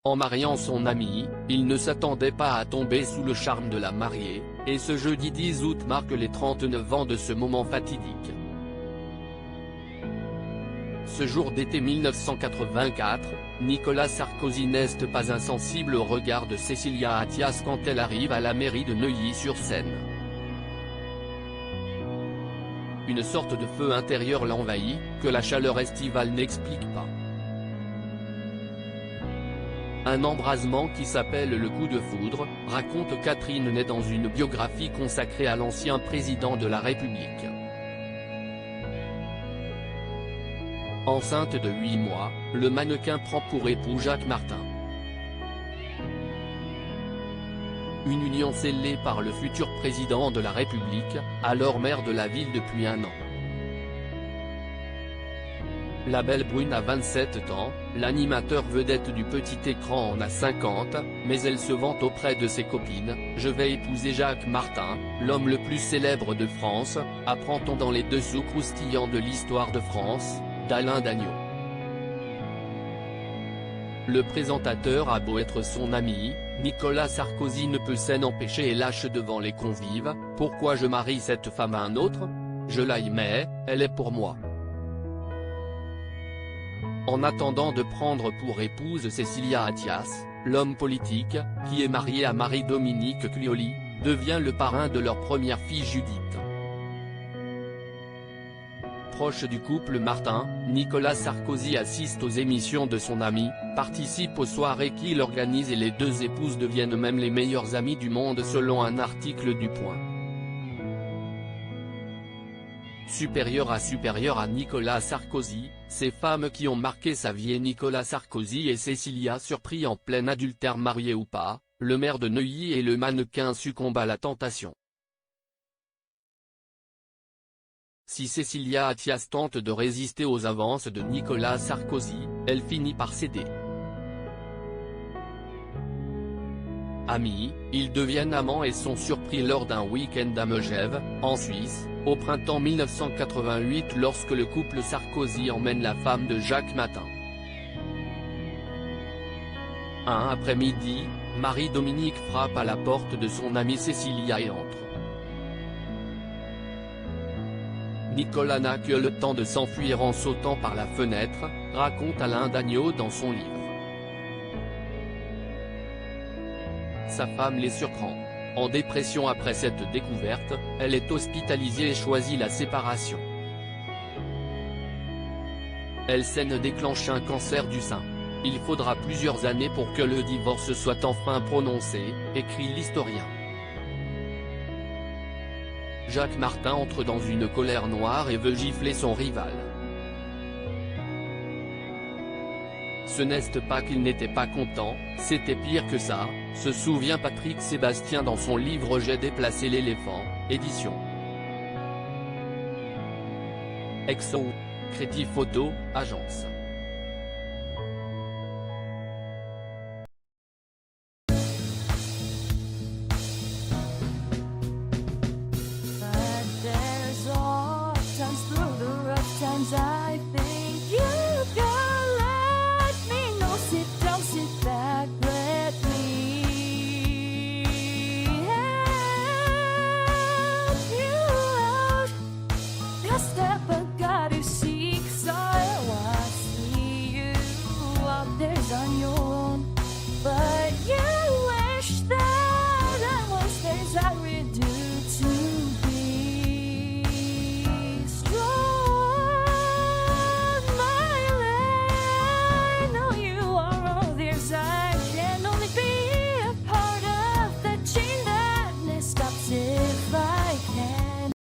En mariant son amie, il ne s'attendait pas à tomber sous le charme de la mariée, et ce jeudi 10 août marque les 39 ans de ce moment fatidique. Ce jour d'été 1984, Nicolas Sarkozy n'est pas insensible au regard de Cécilia Attias quand elle arrive à la mairie de Neuilly-sur-Seine. Une sorte de feu intérieur l'envahit, que la chaleur estivale n'explique pas. Un embrasement qui s'appelle le coup de foudre, raconte Catherine Ney dans une biographie consacrée à l'ancien président de la République. Enceinte de 8 mois, le mannequin prend pour époux Jacques Martin. Une union scellée par le futur président de la République, alors maire de la ville depuis 1 an. La belle brune a 27 ans, l'animateur vedette du petit écran en a 50, mais elle se vante auprès de ses copines « Je vais épouser Jacques Martin, l'homme le plus célèbre de France », apprend-on dans les dessous croustillants de l'histoire de France, d'Alain Dagneau. Le présentateur a beau être son ami, Nicolas Sarkozy ne peut s'en empêcher et lâche devant les convives « Pourquoi je marie cette femme à un autre ? Je l'aimais, elle est pour moi ». En attendant de prendre pour épouse Cécilia Attias, l'homme politique, qui est marié à Marie-Dominique Cluoli, devient le parrain de leur première fille Judith. Proche du couple Martin, Nicolas Sarkozy assiste aux émissions de son ami, participe aux soirées qu'il organise et les deux épouses deviennent même les meilleures amies du monde selon un article du Point. Supérieur à Nicolas Sarkozy, ces femmes qui ont marqué sa vie et Nicolas Sarkozy et Cécilia surpris en plein adultère mariés ou pas, le maire de Neuilly et le mannequin succombent à la tentation. Si Cécilia Attias tente de résister aux avances de Nicolas Sarkozy, elle finit par céder. Amis, ils deviennent amants et sont surpris lors d'un week-end à Megève, en Suisse, au printemps 1988 lorsque le couple Sarkozy emmène la femme de Jacques Martin. Un après-midi, Marie-Dominique frappe à la porte de son amie Cécilia et entre. Nicolas n'a que le temps de s'enfuir en sautant par la fenêtre, raconte Alain Dagneau dans son livre. Sa femme les surprend. En dépression après cette découverte, elle est hospitalisée et choisit la séparation. Elle saigne déclenche un cancer du sein. Il faudra plusieurs années pour que le divorce soit enfin prononcé, écrit l'historien. Jacques Martin entre dans une colère noire et veut gifler son rival. Ce n'est pas qu'il n'était pas content, c'était pire que ça, se souvient Patrick Sébastien dans son livre J'ai déplacé l'éléphant, édition Exo, Crédit Photo, agence. I think you can let me know. Sit down, sit back, let me help you out. Just step got to seek, so I see you out there on your own, but